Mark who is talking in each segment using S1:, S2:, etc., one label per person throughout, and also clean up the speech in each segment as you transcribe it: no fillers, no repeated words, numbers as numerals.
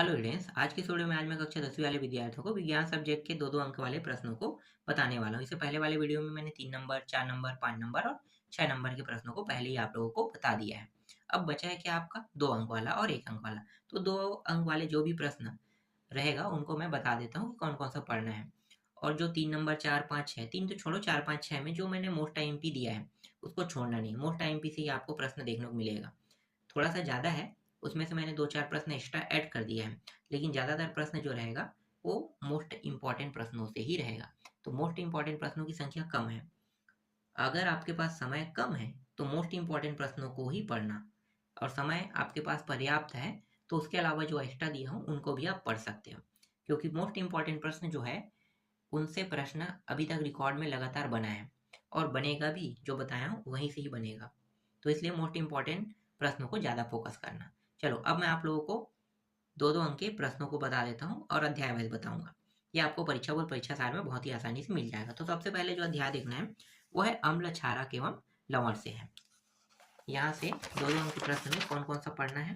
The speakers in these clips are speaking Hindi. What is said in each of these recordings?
S1: हेलो स्टूडेंट्स, आज की इस वीडियो में आज मैं कक्षा 10वीं वाले विद्यार्थियों को विज्ञान सब्जेक्ट के 2-2 अंक वाले प्रश्नों को बताने वाला हूँ। इससे पहले वाले वीडियो में मैंने 3 नंबर, 4 नंबर, 5 नंबर और 6 नंबर के प्रश्नों को पहले ही आप लोगों को बता दिया है। अब बचा है क्या आपका 2 अंक वाला और 1 अंक वाला। तो 2 अंक वाले जो भी प्रश्न रहेगा उनको मैं बता देता हूँ कि कौन-कौन सा पढ़ना है। और जो 3 नंबर, 4, 5, 6 3 तो छोड़ो 4, 5, 6 में जो मैंने मोस्ट आईएमपी दिया है उसको छोड़ना नहीं। मोस्ट आईएमपी से ही आपको प्रश्न देखने को मिलेगा। थोड़ा-सा ज़्यादा है, उसमें से मैंने 2-4 प्रश्न एक्स्ट्रा ऐड कर दिया है, लेकिन ज़्यादातर प्रश्न जो रहेगा, वो मोस्ट इम्पोर्टेंट प्रश्नों से ही रहेगा। तो मोस्ट इम्पोर्टेंट प्रश्नों की संख्या कम है। अगर आपके पास समय कम है, तो मोस्ट इम्पोर्टेंट प्रश्नों को ही पढ़ना और समय आपके पास पर्याप्त है, तो उसके अलावा जो एक्स्ट्रा दिया हूँ, उनको भी आप पढ़ सकते हो। क्योंकि मोस्ट इम्पोर्टेंट प्रश्न जो है, उनसे प्रश्न अभी तक रिकॉर्ड में लगातार बना है और बनेगा भी, जो बताया हूँ वहीं से ही बनेगा। तो इसलिए मोस्ट इम्पोर्टेंट प्रश्नों को ज़्यादा फोकस करना। चलो अब मैं आप लोगों को 2-2 अंक के प्रश्नों को बता देता हूँ और अध्याय वाइज बताऊंगा। ये आपको परीक्षा बोर्ड परीक्षा सार में बहुत ही आसानी से मिल जाएगा। तो सबसे पहले जो अध्याय देखना है वो है अम्ल, क्षारक एवं लवण से है। यहाँ से 2-2 अंक के प्रश्न में कौन कौन सा पढ़ना है,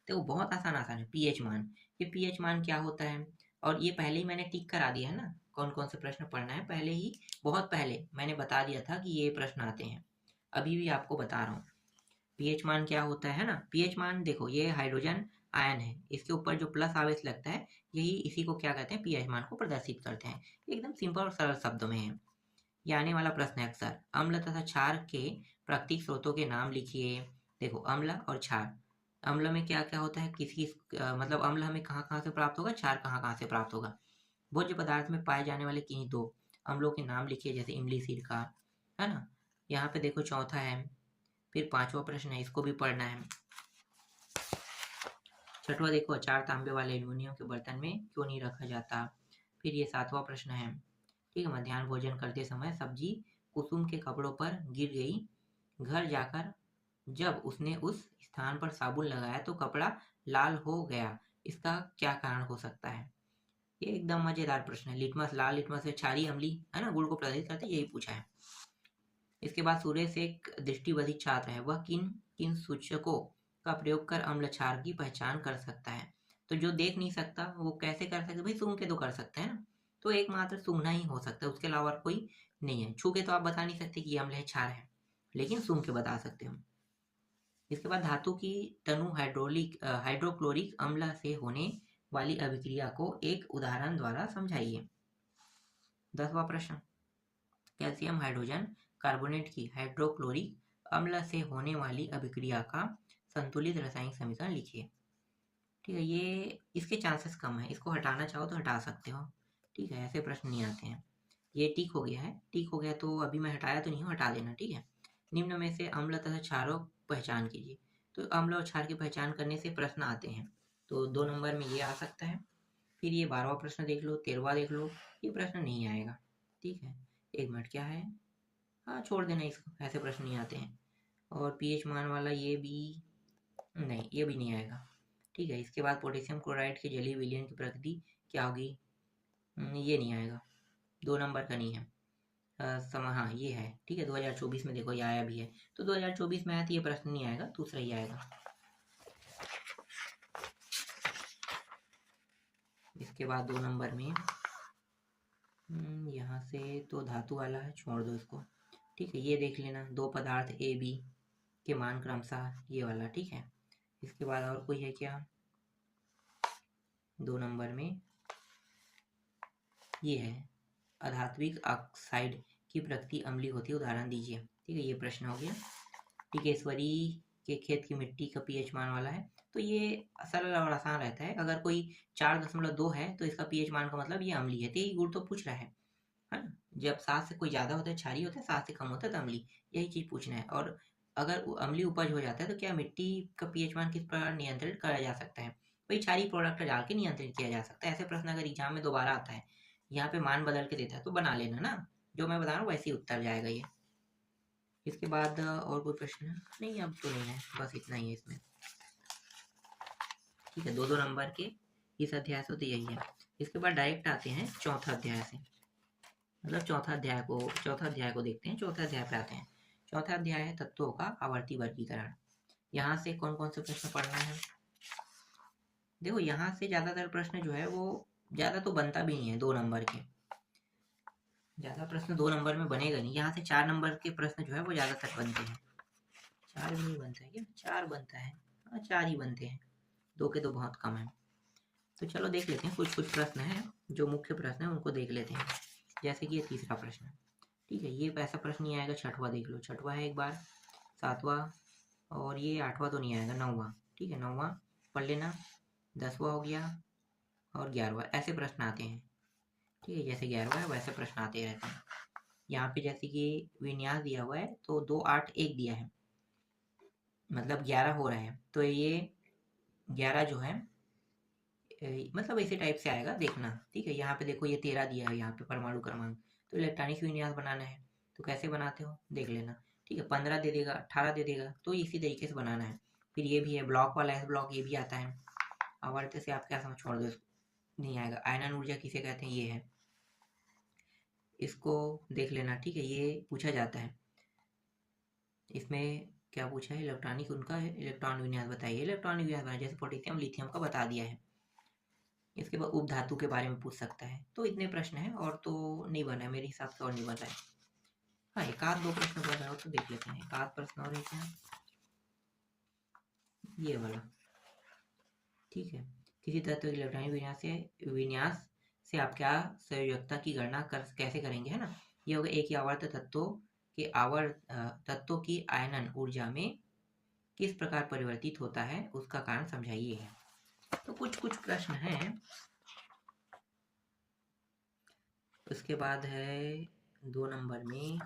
S1: तो बहुत आसान आसान है। पीएच मान, ये पीएच मान क्या होता है, और ये पहले ही मैंने टिक करा दिया है ना, कौन कौन से प्रश्न पढ़ना है। पहले ही बहुत पहले मैंने बता दिया था कि ये प्रश्न आते हैं, अभी भी आपको बता रहा हूँ। पीएच मान क्या होता है ना, पीएच मान देखो, ये हाइड्रोजन आयन है, इसके ऊपर जो प्लस आवेश लगता है, यही इसी को क्या कहते हैं, पीएच मान को प्रदर्शित करते हैं। एकदम सिंपल और सरल शब्दों में है। ये आने वाला प्रश्न है अक्सर। अम्ल तथा क्षार के प्राकृतिक स्रोतों के नाम लिखिए। देखो अम्ल और क्षार, अम्ल में क्या क्या होता है, किसी मतलब अम्ल हमें कहाँ कहाँ से प्राप्त होगा, क्षार कहाँ कहाँ से प्राप्त होगा। भोज्य पदार्थ में पाए जाने वाले किन्हीं 2 अम्लों के नाम लिखिए, जैसे इमली, सिरका, है ना। यहाँ पे देखो चौथा है, फिर 5वां प्रश्न है, इसको भी पढ़ना है। 6वां देखो, अचार तांबे वाले एल्युमिनियम के बर्तन में क्यों नहीं रखा जाता। फिर ये 7वां प्रश्न है, ठीक है, मध्याह्न भोजन करते समय सब्जी कुसुम के कपड़ों पर गिर गई, घर जाकर जब उसने उस स्थान पर साबुन लगाया तो कपड़ा लाल हो गया, इसका क्या कारण हो सकता है। ये एकदम मजेदार प्रश्न है। लिटमस, लाल लिटमस से क्षारीय अम्ली, है ना, गुण को प्रदर्शित करते, यही पूछा है। इसके बाद सुरेश एक दृष्टिबाधित छात्र है, वह किन किन सूचकों का प्रयोग कर अम्ल क्षार की पहचान कर सकता है। तो जो देख नहीं सकता वो कैसे कर सकता है भाई, सूंघ के तो कर सकते हैं ना। तो एकमात्र सूंघना ही हो सकता है, उसके अलावा कोई नहीं है। छू के तो आप बता नहीं सकते कि अम्ल है, क्षार है, लेकिन सूंघ के बता सकते हो। इसके बाद धातु की तनु हाइड्रोक्लोरिक अम्ल से होने वाली अभिक्रिया को एक उदाहरण द्वारा समझाइए। 10वां प्रश्न, कैल्शियम हाइड्रोजन कार्बोनेट की हाइड्रोक्लोरिक अम्ल से होने वाली अभिक्रिया का संतुलित रासायनिक समीकरण लिखिए। ठीक है, ये इसके चांसेस कम है, इसको हटाना चाहो तो हटा सकते हो। ठीक है, ऐसे प्रश्न नहीं आते हैं। ये टिक हो गया है, टिक हो गया तो अभी मैं हटाया तो नहीं हूँ, हटा देना। ठीक है, निम्न में से अम्ल तथा क्षारों पहचान कीजिए। तो अम्ल और क्षार की पहचान करने से प्रश्न आते हैं, तो 2 नंबर में ये आ सकता है। फिर ये 12वां प्रश्न देख लो, 13वां देख लो, ये प्रश्न नहीं आएगा। ठीक है, 1 मिनट, क्या है, हाँ छोड़ देना इसको, ऐसे प्रश्न नहीं आते हैं। और पीएच मान वाला ये भी नहीं, ये भी नहीं आएगा। ठीक है, इसके बाद पोटेशियम क्लोराइड के जलीय विलयन की प्रकृति क्या होगी, ये नहीं आएगा, 2 नंबर का नहीं है। हाँ ये है, ठीक है, 2024 में देखो ये आया भी है, तो 2024 में आया तो ये प्रश्न नहीं आएगा, दूसरा ही आएगा। इसके बाद 2 नंबर में यहाँ से तो धातु वाला है, छोड़ दो इसको। ठीक है, ये देख लेना, 2 पदार्थ ए बी के मान क्रमशः, ये वाला। ठीक है, इसके बाद और कोई है क्या, 2 नंबर में ये है, अधात्विक ऑक्साइड की प्रकृति अम्लीय होती है, उदाहरण दीजिए। ठीक है, ये प्रश्न हो गया। टिकेश्वरी के खेत की मिट्टी का पीएच मान वाला है, तो ये सरल और आसान रहता है। अगर कोई 4.2 है तो इसका पीएच मान का मतलब ये अम्लीय है, तो ये गुण तो पूछ रहा है ना। जब 7 से कोई ज़्यादा होता है क्षारीय होता है, 7 से कम होता है तो अम्लीय, यही चीज़ पूछना है। और अगर अम्लीय उपज हो जाता है तो क्या मिट्टी का पीएच मान किस प्रकार नियंत्रित करा जा सकता है, भाई क्षारीय प्रोडक्ट डाल के नियंत्रित किया जा सकता है। ऐसे प्रश्न अगर एग्जाम में दोबारा आता है, यहाँ पे मान बदल के देता है तो बना लेना ना, जो मैं बता रहा हूँ वैसे ही उत्तर जाएगा ये। इसके बाद और कोई प्रश्न है नहीं, अब तो नहीं है, बस इतना ही है इसमें। ठीक है, 2-2 नंबर के इस अध्याय से तो यही है। इसके बाद डायरेक्ट आते हैं चौथा अध्याय से, मतलब चौथा अध्याय को देखते हैं। चौथा अध्याय पे आते हैं। चौथा अध्याय है तत्वों का आवर्ती वर्गीकरण। यहाँ से कौन कौन से प्रश्न पढ़ना है, देखो यहाँ से ज़्यादातर प्रश्न जो है वो ज़्यादा तो बनता भी नहीं है 2 नंबर के, ज़्यादा प्रश्न 2 नंबर में बनेगा नहीं। यहाँ से 4 नंबर के प्रश्न जो है वो ज़्यादातर बनते हैं। 4 भी नहीं बनता है क्या? 4 बनता है, हाँ 4 ही बनते हैं, 2 के तो बहुत कम है। तो चलो देख लेते हैं, कुछ कुछ प्रश्न हैं जो मुख्य प्रश्न है उनको देख लेते हैं। जैसे कि ये तीसरा प्रश्न, ठीक है, ये ऐसा प्रश्न नहीं आएगा। छठवां देख लो, छठवां है एक बार, सातवां, और ये आठवां तो नहीं आएगा, नौवां, ठीक है, नौवां पढ़ लेना, 10वां हो गया और 11वां, ऐसे प्रश्न आते हैं, ठीक है, जैसे 11वां है वैसे प्रश्न आते रहते हैं। यहाँ पे जैसे कि विन्यास दिया हुआ है तो 2 8 1 दिया है, मतलब 11 हो रहा है, तो ये 11 जो है मतलब इसी टाइप से आएगा, देखना, ठीक है। यहाँ पे देखो ये 13 दिया है, यहाँ पे परमाणु क्रमांक, तो इलेक्ट्रॉनिक विन्यास बनाना है, तो कैसे बनाते हो देख लेना, ठीक है। 15 दे देगा, 18 दे देगा, तो इसी तरीके से बनाना है। फिर ये भी है ब्लॉक वाला, एस ब्लॉक ये भी आता है। आवर्त से आप क्या समझ, छोड़ दो, नहीं आएगा। आयनन ऊर्जा किसे कहते हैं, ये है, इसको देख लेना, ठीक है, ये पूछा जाता है। इसमें क्या पूछा है, इलेक्ट्रॉनिक, उनका है इलेक्ट्रॉन विन्यास बताइए, इलेक्ट्रॉनिक विन्यास बनाए, जैसे पोटेशियम लिथियम का बता दिया है। इसके बाद उपधातु के बारे में पूछ सकता है। तो इतने प्रश्न हैं, और तो नहीं बना है मेरे हिसाब से, और नहीं बन रहा है। हाँ एक आध 2 प्रश्न बन रहा हो तो देख लेते हैं, एक आध प्रश्न और है क्या, ये वाला, ठीक है। किसी तत्व के इलेक्ट्रॉनिक विन्यास से आप क्या संयोजकता की गणना कैसे करेंगे, है ना। ये होगा एक ही आवर्त तत्वों की आयनन ऊर्जा में किस प्रकार परिवर्तित होता है, उसका कारण समझाइए है। तो कुछ कुछ प्रश्न हैं। उसके बाद है 2 नंबर में,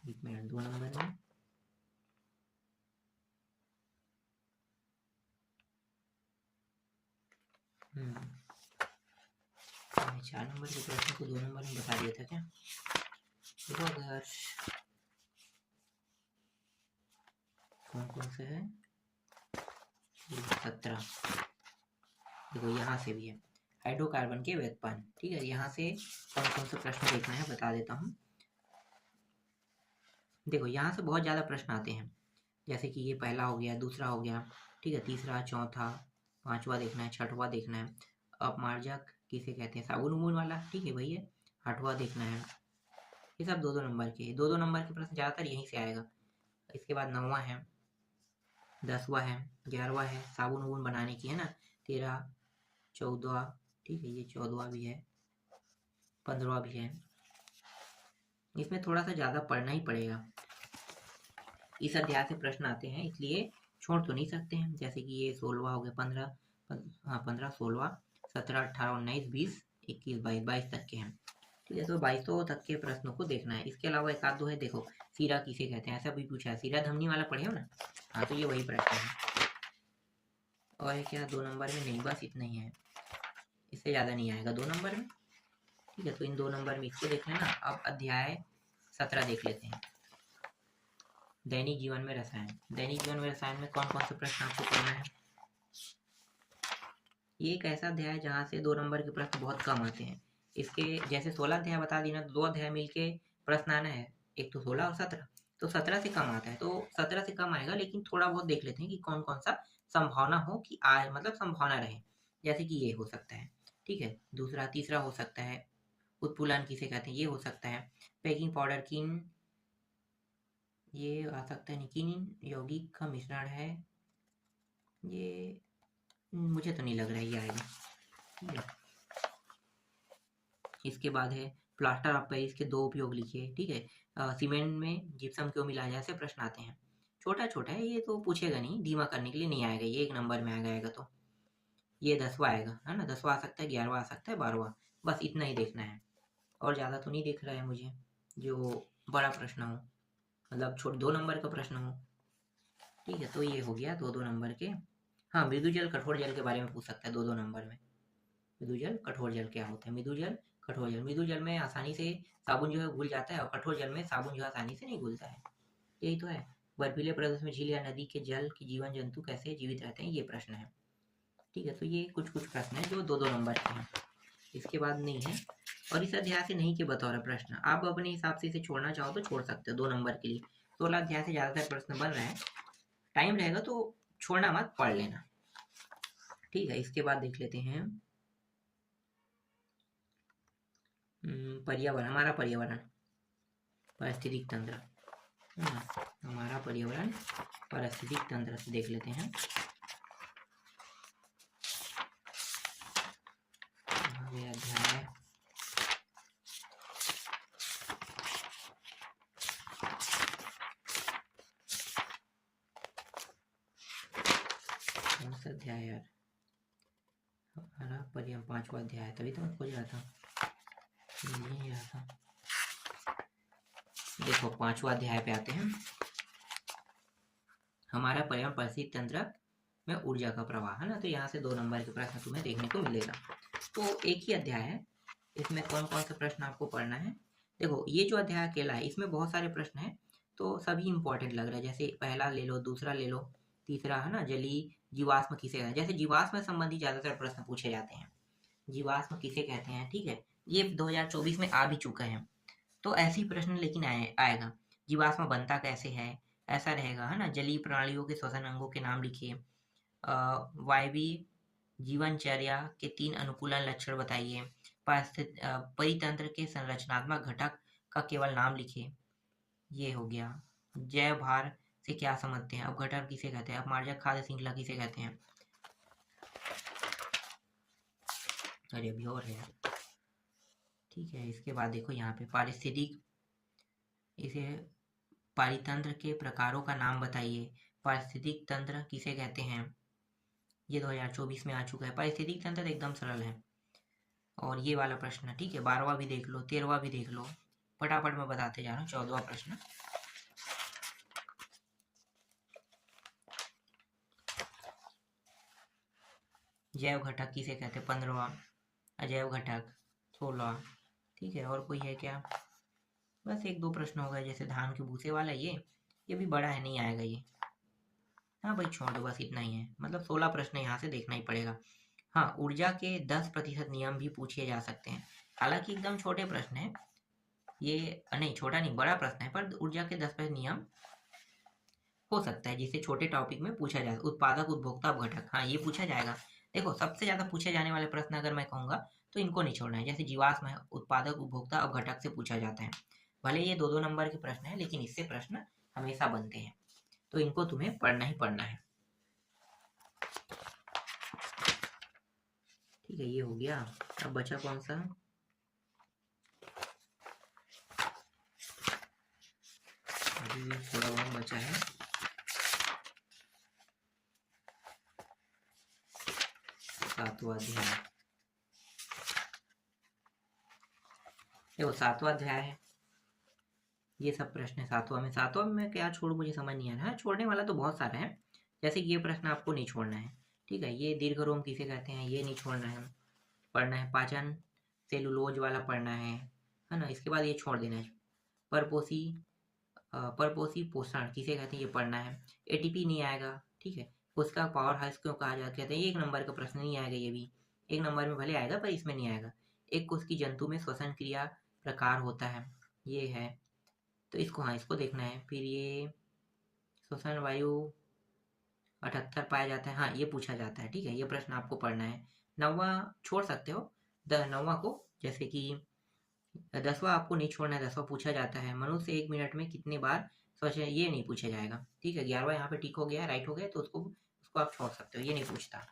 S1: 1 मिनट, 2 नंबर में हम्म 4 नंबर के प्रश्न को 2 नंबर में बता दिया था क्या। देखो अगर कौन कौन से है, 17, देखो यहाँ से भी है हाइड्रोकार्बन के व्युत्पन्न, ठीक है। यहाँ से कौन कौन से प्रश्न देखना है बता देता हूँ। देखो यहाँ से बहुत ज़्यादा प्रश्न आते हैं, जैसे कि ये पहला हो गया, दूसरा हो गया, ठीक है, तीसरा, चौथा, पांचवा देखना है, छठवां देखना है, अपमार्जक किसे कहते हैं, साबुन उबुन वाला, ठीक है भैया, आठवां देखना है। ये सब 2-2 नंबर के, 2-2 नंबर के प्रश्न ज़्यादातर यहीं से आएगा। इसके बाद 9वां है, 10वां है, 11वां है, साबुन उबुन बनाने की, है ना, 13, 14, ठीक है, ये 14वां भी है, 15वां भी है। इसमें थोड़ा सा ज़्यादा पढ़ना ही पड़ेगा, इस अध्याय से प्रश्न आते हैं, इसलिए छोड़ तो नहीं सकते हैं। जैसे कि ये 16वां हो गया, 15, हाँ 15, 16वां, 17, 18, 19, 20, 21, 22 तक के हैं, ठीक है। तो 22 तक के प्रश्नों को देखना है। इसके अलावा एक आध दो है, देखो सीरा किसे कहते हैं, ऐसा भी पूछा है, सीरा धमनी वाला पढ़े हो ना, हाँ तो ये वही प्रश्न है। और है क्या 2 नंबर में, नहीं बस इतना ही है, इससे ज़्यादा नहीं आएगा 2 नंबर में, ठीक है। तो इन 2 नंबर में इसको देख लेना। अब अध्याय 17 देख लेते हैं, दैनिक जीवन में रसायन। दैनिक जीवन में रसायन में कौन कौन से प्रश्न आपको पढ़ना है। ये एक ऐसा अध्याय है जहाँ से 2 नंबर के प्रश्न बहुत कम आते हैं। इसके जैसे 16 अध्याय बता दी ना, तो 2 अध्याय मिलके प्रश्न आना है, एक तो 16 और 17, तो 17 से कम आता है, तो 17 से कम आएगा, लेकिन थोड़ा बहुत देख लेते हैं कि कौन कौन सा संभावना हो कि आए, मतलब संभावना रहे। जैसे कि ये हो सकता है, ठीक है, दूसरा, तीसरा हो सकता है, उत्पुलन किसे कहते हैं, ये हो सकता है, बेकिंग पाउडर किन, ये आ सकता है, किन यौगिक का मिश्रण है, ये मुझे तो नहीं लग रहा है ये आएगा, ठीक है। इसके बाद है प्लास्टर ऑफ पेरिस के 2 उपयोग लिखिए, ठीक है। सीमेंट में जिप्सम क्यों मिलाया, ऐसे प्रश्न आते हैं। छोटा छोटा है ये, तो पूछेगा नहीं, धीमा करने के लिए नहीं आएगा, ये 1 नंबर में आएगा तो ये 10वां आएगा, है ना, 10वां आ सकता है, 11वां आ सकता है, 12वां, बस इतना ही देखना है। और ज़्यादा तो नहीं दिख रहा है मुझे जो बड़ा प्रश्न हो, मतलब 2 नंबर का प्रश्न हो, ठीक है। तो ये हो गया 2-2 नंबर के। हाँ मृदुजल कठोर जल के बारे में पूछ सकता है 2-2 नंबर में। मृदुजल कठोर जल क्या होता है, मृदुजल कठोर जल, मृदुजल में आसानी से साबुन जो है घुल जाता है, और कठोर जल में साबुन जो है आसानी से नहीं घुलता है, यही तो है। बर्फीले प्रदेश में झील या नदी के जल के जीवन जंतु कैसे जीवित रहते हैं, ये प्रश्न है, ठीक है। तो ये कुछ कुछ प्रश्न है जो 2-2 नंबर के हैं, इसके बाद नहीं है। और इस अध्याय से नहीं के बतौर प्रश्न, आप अपने हिसाब से इसे छोड़ना चाहो तो छोड़ सकते हो 2 नंबर के लिए। 16 अध्याय से ज़्यादातर प्रश्न बन रहे हैं, टाइम रहेगा तो छोड़ना मत, पढ़ लेना। ठीक है, इसके बाद देख लेते हैं पर्यावरण, हमारा पर्यावरण पारिस्थितिक तंत्र, हमारा पर्यावरण पारिस्थितिक तंत्र से देख लेते हैं। अध्याय कौन सा अध्याय यार, हमारा पर्यावरण 5वां अध्याय, तभी तो मैं खोज रहा था, यही रहा था। देखो 5वां अध्याय पे आते हैं, हमारा पर्यावरण पारिस्थितिक तंत्र में ऊर्जा का प्रवाह, है ना। तो यहाँ से 2 नंबर के प्रश्न तुम्हें देखने को मिलेगा। तो एक ही अध्याय है, इसमें कौन कौन से प्रश्न आपको पढ़ना है। देखो ये जो अध्याय अकेला है इसमें बहुत सारे प्रश्न हैं, तो सभी इंपॉर्टेंट लग रहा है। जैसे पहला ले लो, दूसरा ले लो, तीसरा, है ना, जलीय जीवाश्म किसे कहते हैं। जैसे जीवाश्म संबंधी ज्यादातर प्रश्न पूछे जाते हैं, जीवाश्म किसे कहते हैं, ठीक है। ये 2024 में आ भी चुका है, तो ऐसे ही प्रश्न लेकिन आएगा। जीवाश्म बनता कैसे है, ऐसा रहेगा, है ना। जलीय प्रणालियों के श्वसन अंगों के नाम लिखिए। वायवीय जीवनचर्या के 3 अनुकूलन लक्षण बताइए। परितंत्र के संरचनात्मक घटक का केवल नाम लिखिए। ये हो गया। जैव भार से क्या समझते हैं, अपघटन किसे कहते हैं, अपमार्जक खाद्य श्रृंखला किसे कहते हैं। अरे अभी और है, ठीक है। इसके बाद देखो यहाँ पे पारिस्थितिक, इसे पारितंत्र के प्रकारों का नाम बताइए। पारिस्थितिक तंत्र किसे कहते हैं, ये 2024 में आ चुका है। पारिस्थितिक तंत्र एकदम सरल है। और ये वाला प्रश्न, ठीक है, 12वां भी देख लो, 13वां भी देख लो, फटाफट मैं बताते जा रहा हूँ। 14वां प्रश्न, जैव घटक किसे कहते हैं, 15वां। अजैव घटक 16वां, ठीक है। और कोई है क्या, बस 1-2 प्रश्न हो गए। जैसे धान के भूसे वाला, ये भी बड़ा है, नहीं आएगा ये। हाँ भाई छोड़ दो, बस इतना ही है। मतलब 16 प्रश्न यहाँ से देखना ही पड़ेगा। हाँ, ऊर्जा के 10% नियम भी पूछे जा सकते हैं। हालांकि एकदम छोटे प्रश्न है ये, नहीं छोटा नहीं, बड़ा प्रश्न है, पर ऊर्जा के 10% नियम हो सकता है जिसे छोटे टॉपिक में पूछा जाए। उत्पादक, उपभोक्ता, अपघटक, हाँ ये पूछा जाएगा। देखो सबसे ज्यादा पूछे जाने वाले प्रश्न अगर मैं कहूँगा तो इनको नहीं छोड़ना है। जैसे जीवाश्म है, उत्पादक, उपभोक्ता, अपघटक से पूछा जाता है। भले ये 2-2 नंबर के प्रश्न है, लेकिन इससे प्रश्न हमेशा बनते हैं, तो इनको तुम्हें पढ़ना ही पढ़ना है। ठीक है, ये हो गया। अब बचा कौन सा, अभी थोड़ा बहुत बचा है। सातवां अध्याय, देखो 7वां अध्याय है, ये सब प्रश्न है 7वां में। 7वां में मैं क्या छोड़ू, मुझे समझ नहीं आ रहा है। छोड़ने वाला तो बहुत सारा है, जैसे कि ये प्रश्न आपको नहीं छोड़ना है, ठीक है। ये दीर्घ रोम किसे कहते हैं, ये नहीं छोड़ना है, पढ़ना है। पाचन सेलुलोज वाला पढ़ना है ना। इसके बाद ये छोड़ देना है। परपोषी पोषण किसे कहते हैं, ये पढ़ना है। एटीपी नहीं आएगा, ठीक है। उसका पावर हाउस क्यों कहा जाता है, ये 1 नंबर का प्रश्न नहीं आएगा। ये भी 1 नंबर में भले आएगा, पर इसमें नहीं आएगा। एक कोश की जंतु में श्वसन क्रिया प्रकार होता है, ये है, तो इसको, हाँ इसको देखना है। फिर ये श्वसन वायु 78 पाया जाता है, हाँ ये पूछा जाता है, ठीक है। ये प्रश्न आपको पढ़ना है। 9वां छोड़ सकते हो, 9वां को, जैसे कि 10वां आपको नहीं छोड़ना है, 10वां पूछा जाता है। मनुष्य 1 मिनट में कितने बार शौच, ये नहीं पूछा जाएगा, ठीक है। 11वां यहाँ पे टिक हो गया, राइट हो गया, तो उसको आप छोड़ सकते हो, ये नहीं पूछता।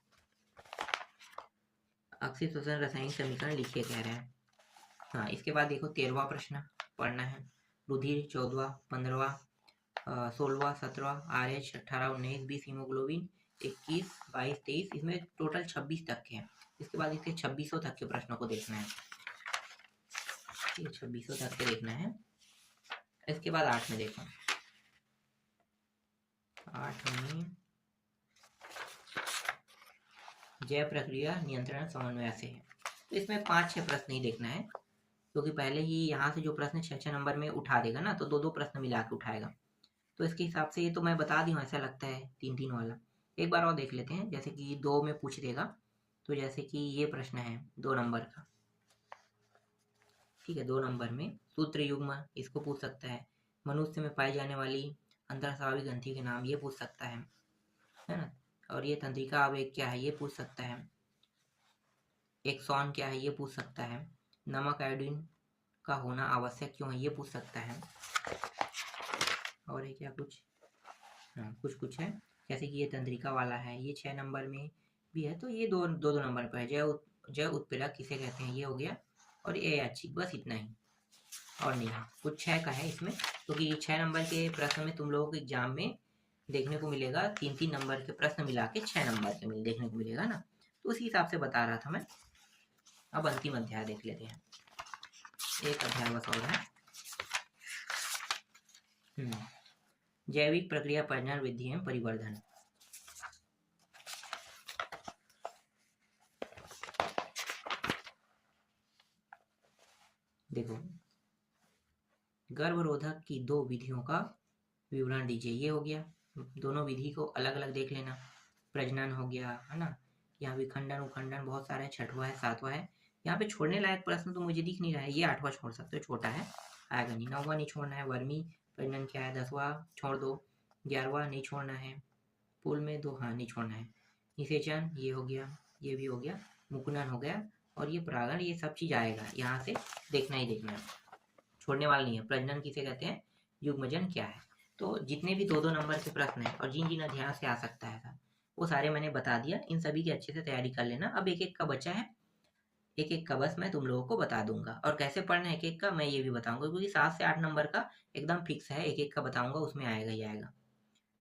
S1: अक्षय श्वसन रासायनिक समीकरण लिखिए कह रहे हैं, हाँ। इसके बाद देखो 13वां प्रश्न पढ़ना है। रुधिर 14वां, 15वां, 16वां, 17वां, RH 18, 19, 20, हीमोग्लोबिन 21, 22, 23, इसमें टोटल 26 तक के हैं। इसके बाद इसके 2600 तक के प्रश्नों को देखना है, 2600 तक के देखना है। इसके बाद 8 में देखो, 8 में जैव प्रक्रिया नियंत्रण समन्वय से है। तो इसमें 5-6 प्रश्न ही देखना है, क्योंकि पहले ही यहाँ से जो प्रश्न 6-6 नंबर में उठा देगा ना, तो 2-2 प्रश्न मिला के उठाएगा। तो इसके हिसाब से ये तो मैं बता दी हूँ, ऐसा लगता है 3-3 वाला। एक बार और देख लेते हैं, जैसे कि 2 में पूछ देगा, तो जैसे कि ये प्रश्न है 2 नंबर का, ठीक है। 2 नंबर में सूत्र युग्म, इसको पूछ सकता है। मनुष्य में पाई जाने वाली अंतरस्रावी ग्रंथि के नाम, ये पूछ सकता है ना। और ये तंत्रिका आवेग क्या है ये पूछ सकता है। एक्सॉन क्या है ये पूछ सकता है। नमक आयोडीन का होना आवश्यक क्यों है ये पूछ सकता है। और है क्या कुछ, हाँ कुछ है, जैसे कि ये तंत्रिका वाला है, ये 6 नंबर में भी है, तो ये दो नंबर पर है। जय उत्प्रेरक किसे कहते हैं ये हो गया, और ये अच्छी, बस इतना ही और नहीं है। कुछ 6 का है इसमें, क्योंकि 6 नंबर के प्रश्न में तुम लोगों को एग्जाम में देखने को मिलेगा 3-3 नंबर के प्रश्न मिला के 6 नंबर के देखने को मिलेगा ना, तो उसी हिसाब से बता रहा था मैं। अब अंतिम अध्याय देख लेते हैं, एक अध्याय बस और है। जैविक प्रक्रिया प्रजनन वृद्धि एवं परिवर्धन। देखो, गर्भरोधक की 2 विधियों का विवरण दीजिए, ये हो गया। दोनों विधि को अलग अलग देख लेना। प्रजनन हो गया है ना, यहाँ विखंडन उखंडन बहुत सारा है, 6वां है 7वां है। यहाँ पे छोड़ने लायक प्रश्न तो मुझे दिख नहीं रहा है, ये 8वां छोड़ सकते हो, छोटा है आएगा नहीं। 9वां नहीं छोड़ना है। वर्मी प्रजनन क्या है, 10वां छोड़ दो। 11वां नहीं छोड़ना है। पुल में 2 हाँ नहीं छोड़ना है। निषेचन ये हो गया, ये भी हो गया। मुकुंदन हो गया, और ये परागण, ये सब चीज आएगा, यहाँ से देखना ही देखना है, छोड़ने वाला नहीं है। प्रजनन किसे कहते हैं, युग्मजन क्या है। तो जितने भी 2-2 नंबर के प्रश्न हैं और जिन जिन अध्यायों से आ सकता है वो सारे मैंने बता दिया। इन सभी की अच्छे से तैयारी कर लेना। अब एक एक का बचा है, एक एक का बस मैं तुम लोगों को बता दूंगा, और कैसे पढ़ना है एक एक का मैं ये भी बताऊंगा, क्योंकि 7 से 8 नंबर का एकदम फिक्स है, एक एक का बताऊंगा, उसमें आएगा ही आएगा।